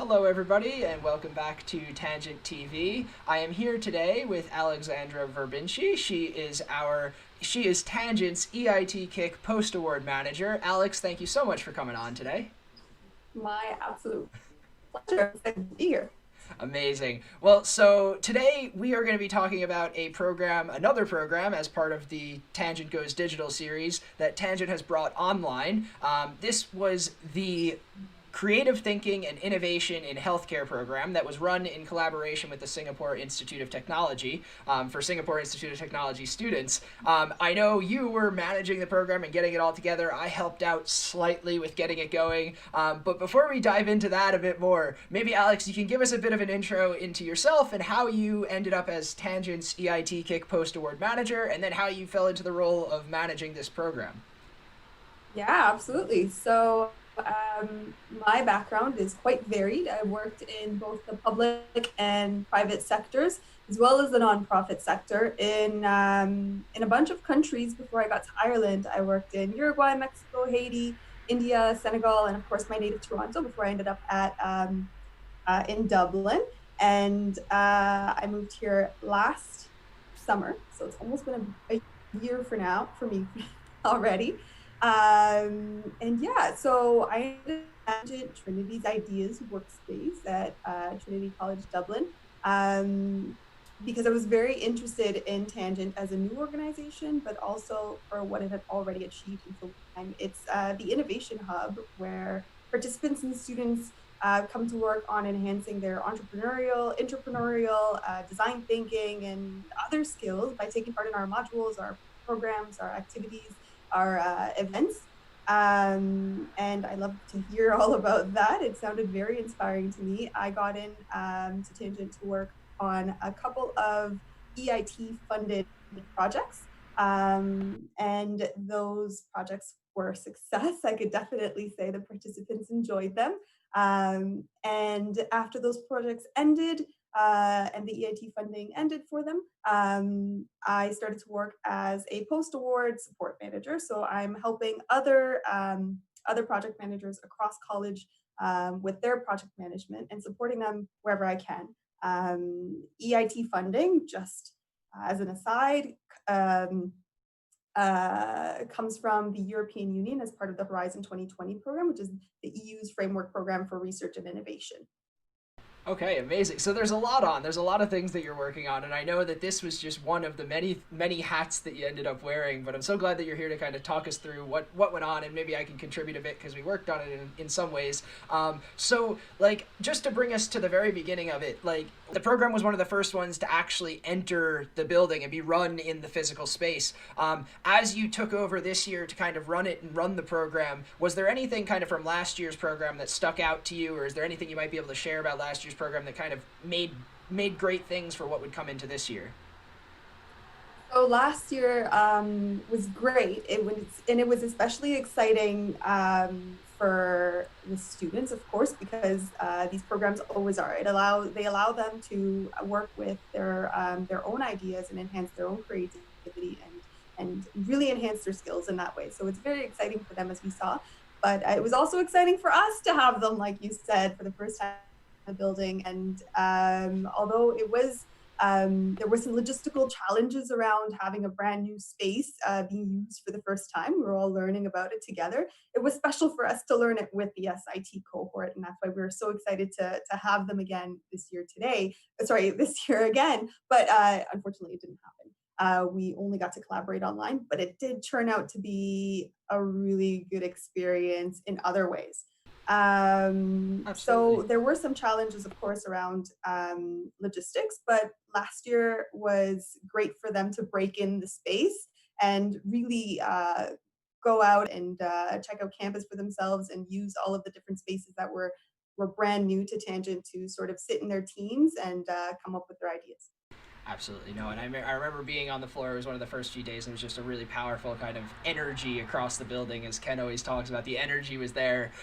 Hello everybody and welcome back to Tangent TV. I am here today with Alexandra Verbinschi. She is Tangent's EIT Kick Post Award Manager. Alex, thank you so much for coming on today. My absolute pleasure. Excited to be here. Amazing. Well, so today we are going to be talking about another program as part of the Tangent Goes Digital series that Tangent has brought online. This was the Creative Thinking and Innovation in Healthcare program that was run in collaboration with the Singapore Institute of Technology for Singapore Institute of Technology students. I know you were managing the program and getting it all together. I helped out slightly with getting it going. But before we dive into that a bit more, maybe Alex, you can give us a bit of an intro into yourself and how you ended up as Tangent's EIT Kick Post Award Manager, and then how you fell into the role of managing this program. Yeah, absolutely. So my background is quite varied. I worked in both the public and private sectors, as well as the nonprofit sector in a bunch of countries. Before I got to Ireland, I worked in Uruguay, Mexico, Haiti, India, Senegal, and of course my native Toronto before I ended up at in Dublin. And I moved here last summer, so it's almost been a year for me already. And yeah, so I managed Trinity's Ideas workspace at Trinity College Dublin because I was very interested in Tangent as a new organization, but also for what it had already achieved until time. It's the innovation hub where participants and students come to work on enhancing their entrepreneurial, design thinking, and other skills by taking part in our modules, our programs, our activities, our events. And I love to hear all about that. It sounded very inspiring to me. I got in to Tangent to work on a couple of EIT funded projects. And those projects were a success. I could definitely say the participants enjoyed them. And after those projects ended, and the EIT funding ended for them, I started to work as a post-award support manager. So I'm helping other project managers across college with their project management and supporting them wherever I can. EIT funding, just as an aside, comes from the European Union as part of the Horizon 2020 program, which is the EU's framework program for research and innovation. Okay, amazing. So there's a lot of things that you're working on, and I know that this was just one of the many hats that you ended up wearing. But I'm so glad that you're here to kind of talk us through what went on, and maybe I can contribute a bit because we worked on it in some ways. So like just to bring us to the very beginning of it, like the program was one of the first ones to actually enter the building and be run in the physical space. As you took over this year to kind of run it and run the program, was there anything kind of from last year's program that stuck out to you, or is there anything you might be able to share about last year's program that kind of made great things for what would come into this year? So last year was great. It was especially exciting for the students, of course, because these programs always are. They allow them to work with their own ideas and enhance their own creativity and really enhance their skills in that way. So it's very exciting for them, as we saw. But it was also exciting for us to have them, like you said, for the first time in the building. And although there were some logistical challenges around having a brand new space being used for the first time. We were all learning about it together. It was special for us to learn it with the SIT cohort, and that's why we were so excited to have them again this year this year again. But unfortunately, it didn't happen. We only got to collaborate online, but it did turn out to be a really good experience in other ways. So Absolutely. there were some challenges, of course, around logistics, but last year was great for them to break in the space and really go out and check out campus for themselves and use all of the different spaces that were brand new to Tangent to sort of sit in their teams and come up with their ideas. Absolutely no, and I remember being on the floor. It was one of the first few days, and it was just a really powerful kind of energy across the building, as Ken always talks about. The energy was there.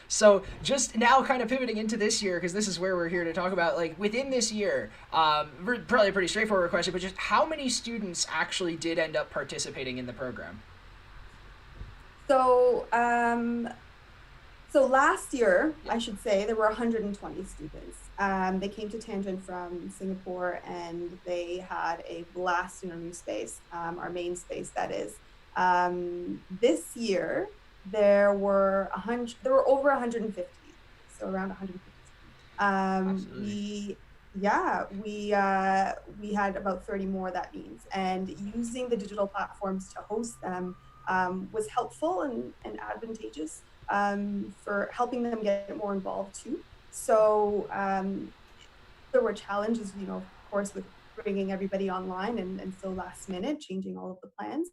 So just now, kind of pivoting into this year, because this is where we're here to talk about. Like within this year, probably a pretty straightforward question, but just how many students actually did end up participating in the program? So So last year, Yeah. I should say, there were 120 students. They came to Tangent from Singapore, and they had a blast in our new space, our main space, that is. This year, there were over 150, so around 150 students. Absolutely. We had about 30 more, that means, and using the digital platforms to host them was helpful and advantageous for helping them get more involved too. So there were challenges, of course, with bringing everybody online and so last minute changing all of the plans.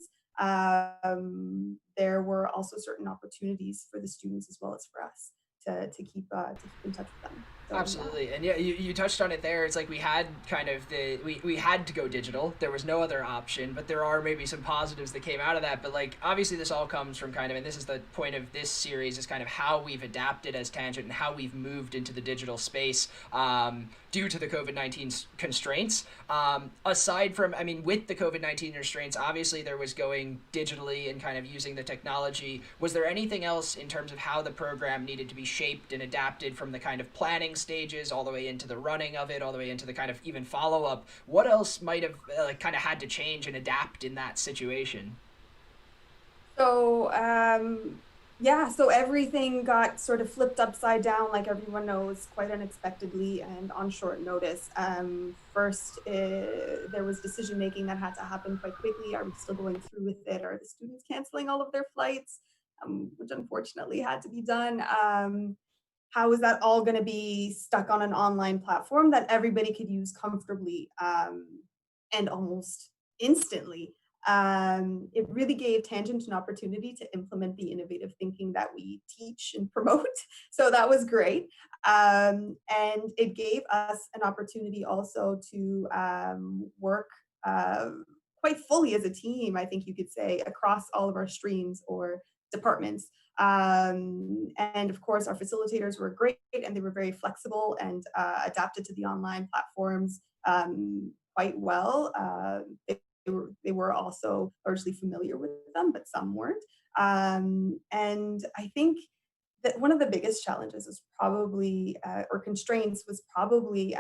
There were also certain opportunities for the students as well as for us to keep in touch with them. So yeah. Absolutely. And yeah, you touched on it there. It's like we had kind of we had to go digital. There was no other option, but there are maybe some positives that came out of that. But like obviously this all comes from kind of, and this is the point of this series, is kind of how we've adapted as Tangent and how we've moved into the digital space due to the COVID-19 constraints. Aside from, I mean, with the COVID-19 restraints, obviously there was going digitally and kind of using the technology. Was there anything else in terms of how the program needed to be shaped and adapted from the kind of planning stages all the way into the running of it, all the way into the kind of even follow up? What else might have kind of had to change and adapt in that situation? So, yeah, so everything got sort of flipped upside down, like everyone knows, quite unexpectedly and on short notice. First, there was decision making that had to happen quite quickly. Are we still going through with it? Are the students canceling all of their flights? Which unfortunately had to be done. How is that all going to be stuck on an online platform that everybody could use comfortably and almost instantly? It really gave Tangent an opportunity to implement the innovative thinking that we teach and promote. So that was great. And it gave us an opportunity also to work uh, quite fully as a team, I think you could say, across all of our streams or departments. And of course, our facilitators were great and they were very flexible and adapted to the online platforms quite well. They were also largely familiar with them, but some weren't. And I think that one of the biggest challenges is probably, or constraints, was probably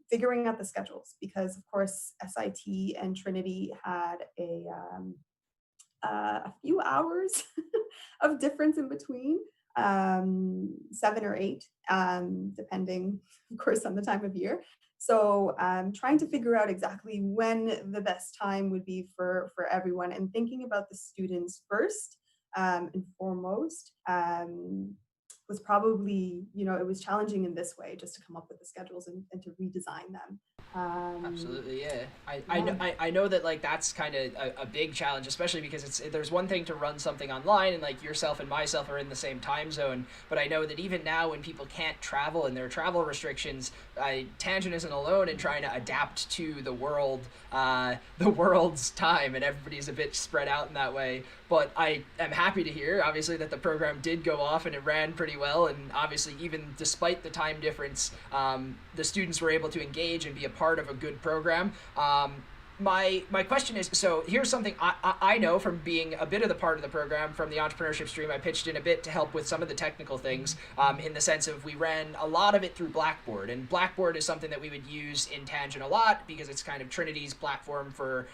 figuring out the schedules because, of course, SIT and Trinity had a few hours of difference in between, 7 or 8, depending, of course, on the time of year. So trying to figure out exactly when the best time would be for everyone and thinking about the students first and foremost was probably, it was challenging in this way just to come up with the schedules and to redesign them. Um, Absolutely, yeah. yeah. I know that like that's kind of a big challenge, especially because there's one thing to run something online and like yourself and myself are in the same time zone, but I know that even now when people can't travel and there are travel restrictions, Tangent isn't alone in trying to adapt to the world's time, and everybody's a bit spread out in that way. But I am happy to hear, obviously, that the program did go off and it ran pretty well. And obviously, even despite the time difference, the students were able to engage and be a part of a good program. My question is, so here's something I know from being a bit of the part of the program from the entrepreneurship stream. I pitched in a bit to help with some of the technical things, in the sense of we ran a lot of it through Blackboard, and Blackboard is something that we would use in Tangent a lot because it's kind of Trinity's platform for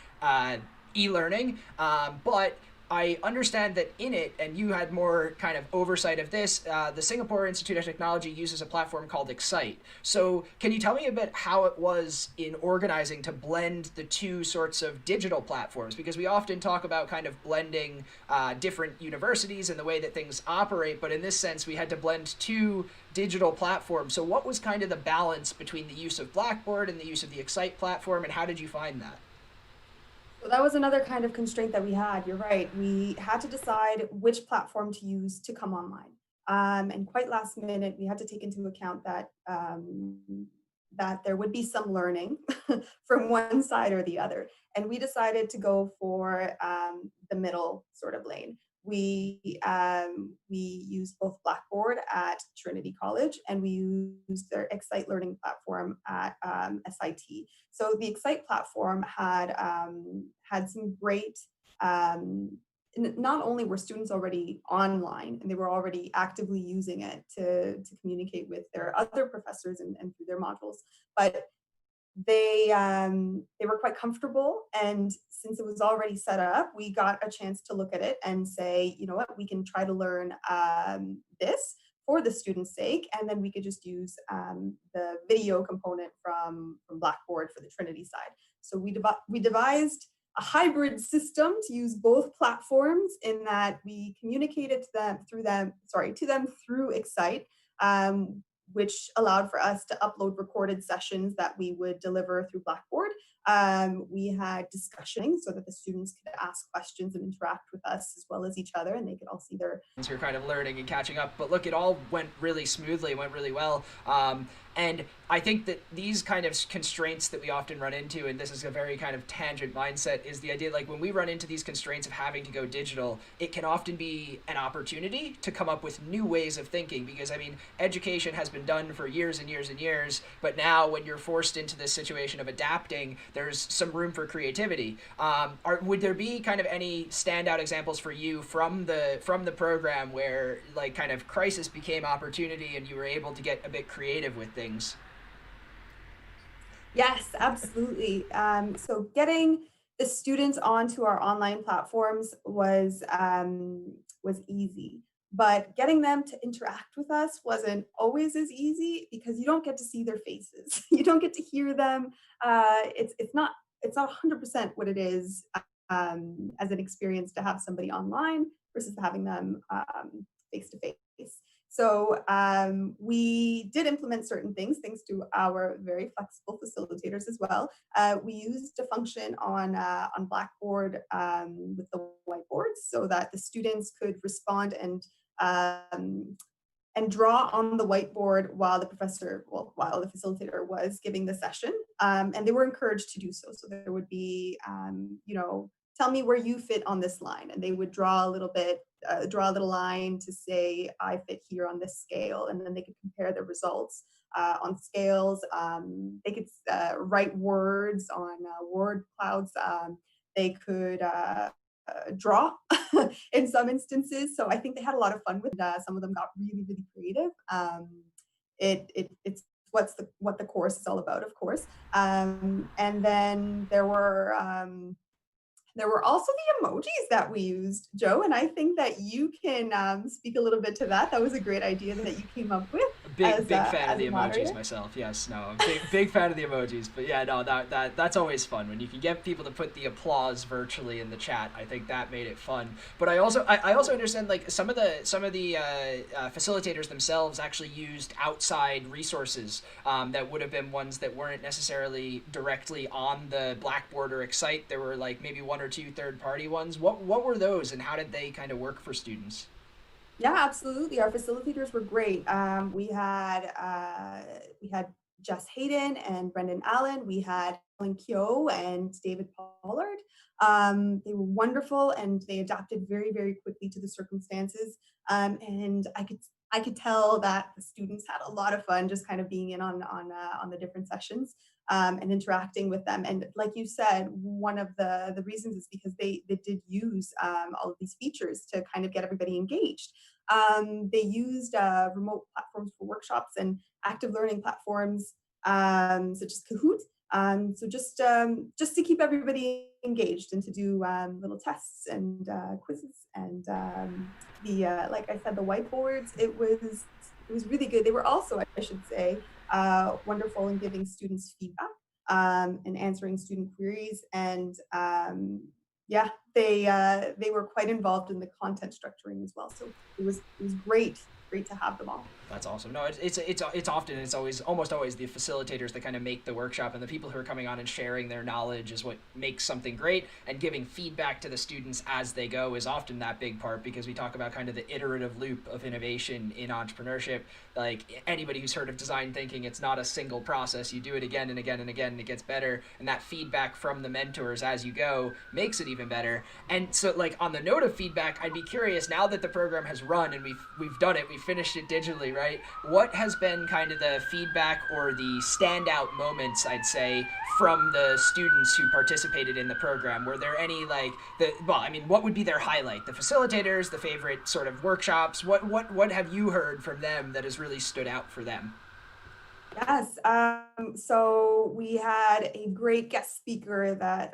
e-learning. But I understand that in it, and you had more kind of oversight of this, the Singapore Institute of Technology uses a platform called Excite. So, can you tell me a bit how it was in organizing to blend the two sorts of digital platforms? Because we often talk about kind of blending different universities and the way that things operate, but in this sense, we had to blend two digital platforms. So, what was kind of the balance between the use of Blackboard and the use of the Excite platform, and how did you find that? So that was another kind of constraint that we had. You're right. We had to decide which platform to use to come online. And quite last minute, we had to take into account that there would be some learning from one side or the other. And we decided to go for the middle sort of lane. We used both Blackboard at Trinity College and we used their Excite learning platform at SIT. So the Excite platform had some great not only were students already online and they were already actively using it to communicate with their other professors and through their modules, but they were quite comfortable. And since it was already set up, we got a chance to look at it and say, you know what, we can try to learn this for the students' sake, and then we could just use the video component from Blackboard for the Trinity side. So we devised a hybrid system to use both platforms, in that we communicated to them through Excite, um, which allowed for us to upload recorded sessions that we would deliver through Blackboard. We had discussioning so that the students could ask questions and interact with us as well as each other, and they could all see their. You're kind of learning and catching up, but look, it all went really smoothly, went really well. And I think that these kind of constraints that we often run into, and this is a very kind of tangent mindset, is the idea like when we run into these constraints of having to go digital, it can often be an opportunity to come up with new ways of thinking. Because I mean, education has been done for years and years and years, but now when you're forced into this situation of adapting, there's some room for creativity. Would there be kind of any standout examples for you from the program where like kind of crisis became opportunity and you were able to get a bit creative with things? Yes, absolutely. So getting the students onto our online platforms was easy, but getting them to interact with us wasn't always as easy, because you don't get to see their faces, you don't get to hear them. It's not 100% what it is as an experience to have somebody online versus having them face to face. So we did implement certain things thanks to our very flexible facilitators as well. We used a function on Blackboard with the whiteboards, so that the students could respond and draw on the whiteboard while while the facilitator was giving the session. And they were encouraged to do so. So there would be, tell me where you fit on this line. And they would draw a little line to say, I fit here on this scale. And then they could compare the results on scales. They could write words on word clouds. They could draw in some instances. So I think they had a lot of fun with that. Some of them got really, really creative. It's what the course is all about, of course. And then there were also the emojis that we used, Joe, and I think that you can speak a little bit to that. That was a great idea that you came up with. Big fan of the emojis moderator myself. Yes, no, I'm big fan of the emojis. But yeah, no, that's always fun when you can get people to put the applause virtually in the chat. I think that made it fun. But I also understand like some of the facilitators themselves actually used outside resources that would have been ones that weren't necessarily directly on the Blackboard or Excite. There were like maybe one or two third-party ones. What were those, and how did they kind of work for students? Yeah, absolutely. Our facilitators were great. We had Jess Hayden and Brendan Allen. We had Alan Kyo and David Pollard. They were wonderful, and they adapted very, very quickly to the circumstances. And I could tell that the students had a lot of fun just kind of being in on the different sessions and interacting with them. And like you said, one of the reasons is because they did use all of these features to kind of get everybody engaged. They used remote platforms for workshops and active learning platforms such as Kahoot. So just to keep everybody engaged and to do little tests and quizzes and like I said, the whiteboards. It was really good. They were also, I should say, wonderful in giving students feedback and answering student queries. And yeah, they were quite involved in the content structuring as well. So it was great to have them all. That's awesome. No, it's almost always the facilitators that kind of make the workshop, and the people who are coming on and sharing their knowledge is what makes something great. And giving feedback to the students as they go is often that big part, because we talk about kind of the iterative loop of innovation in entrepreneurship. Like anybody who's heard of design thinking, it's not a single process. You do it again and again and again, and it gets better. And that feedback from the mentors as you go makes it even better. And so, like on the note of feedback, I'd be curious, now that the program has run and we've done it, we've finished it digitally, right? right? What has been kind of the feedback or the standout moments, I'd say, from the students who participated in the program? Were there any what would be their highlight? The facilitators, the favorite sort of workshops. What have you heard from them that has really stood out for them? Yes. So we had a great guest speaker that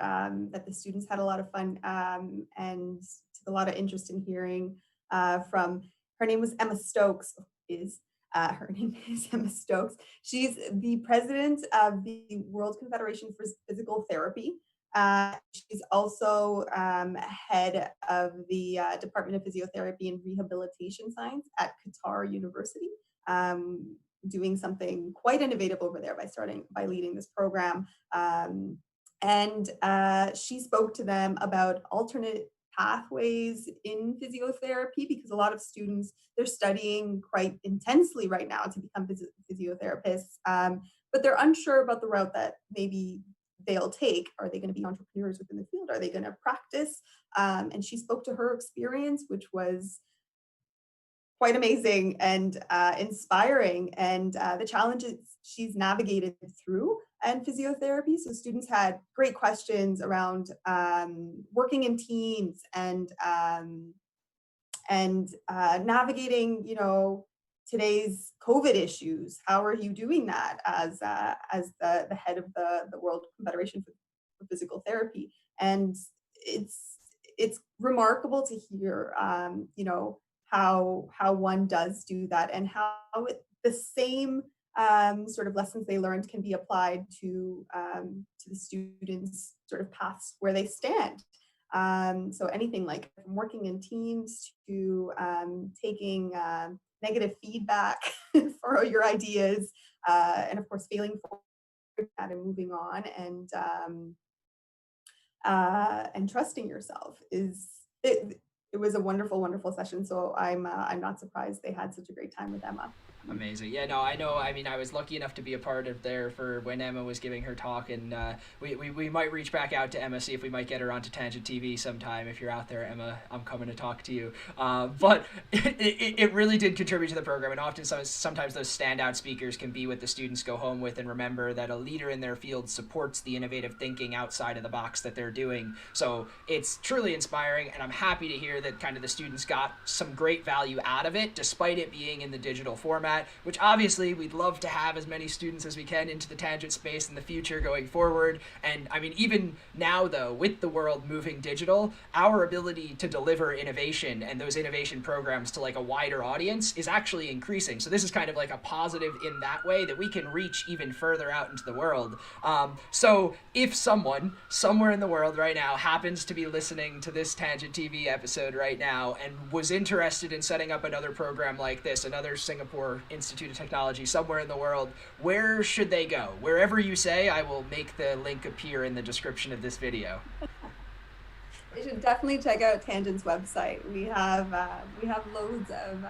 the students had a lot of fun and took a lot of interest in hearing from. Her name was Emma Stokes. Her name is Emma Stokes. She's the president of the World Confederation for Physical Therapy. She's also head of the Department of Physiotherapy and Rehabilitation Science at Qatar University. Doing something quite innovative over there by leading this program. And she spoke to them about alternate pathways in physiotherapy, because a lot of students, they're studying quite intensely right now to become physiotherapists, but they're unsure about the route that maybe they'll take. Are they going to be entrepreneurs within the field? Are they going to practice? And she spoke to her experience, which was quite amazing and inspiring, and the challenges she's navigated through and physiotherapy. So students had great questions around working in teams and navigating, today's COVID issues. How are you doing that as the head of the World Confederation for Physical Therapy? And it's remarkable to hear, how one does do that, and how the same sort of lessons they learned can be applied to the students' sort of paths where they stand. So anything like from working in teams to taking negative feedback for your ideas, and of course failing forward and moving on, and trusting yourself it was a wonderful, wonderful session. So I'm not surprised they had such a great time with Emma. Amazing. Yeah, no, I know. I mean, I was lucky enough to be a part of there for when Emma was giving her talk, and we might reach back out to Emma, see if we might get her onto Tangent TV sometime. If you're out there, Emma, I'm coming to talk to you. But it really did contribute to the program, and often sometimes those standout speakers can be what the students go home with and remember that a leader in their field supports the innovative thinking outside of the box that they're doing. So it's truly inspiring, and I'm happy to hear that kind of the students got some great value out of it, despite it being in the digital format, which obviously we'd love to have as many students as we can into the Tangent space in the future going forward. And I mean, even now though, with the world moving digital, our ability to deliver innovation and those innovation programs to like a wider audience is actually increasing. So this is kind of like a positive in that way, that we can reach even further out into the world. So if someone somewhere in the world right now happens to be listening to this Tangent TV episode right now and was interested in setting up another program like this, another Singapore Institute of Technology somewhere in the world, where should they go? Wherever you say, I will make the link appear in the description of this video. They should definitely check out Tangent's website. We have loads of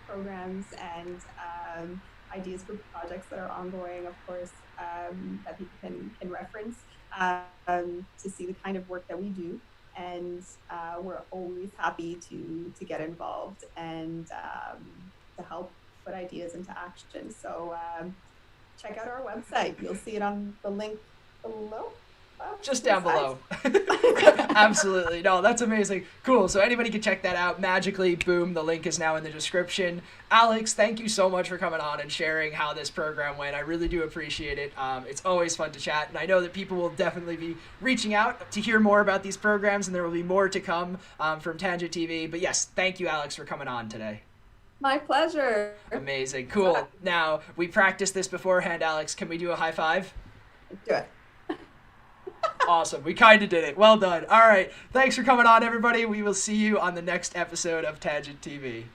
programs and ideas for projects that are ongoing, of course, that people can reference to see the kind of work that we do. And we're always happy to get involved and to help put ideas into action. So check out our website. You'll see it on the link below. Just down below. Absolutely. No, that's amazing. Cool. So anybody can check that out. Magically, boom, the link is now in the description. Alex, thank you so much for coming on and sharing how this program went. I really do appreciate it. It's always fun to chat, and I know that people will definitely be reaching out to hear more about these programs, and there will be more to come from Tangent TV. But yes, thank you, Alex, for coming on today. My pleasure. Amazing. Cool. Now, we practiced this beforehand, Alex. Can we do a high five? Do it. Awesome. We kind of did it. Well done. All right. Thanks for coming on, everybody. We will see you on the next episode of Tangent TV.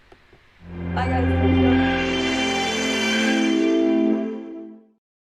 Bye, guys.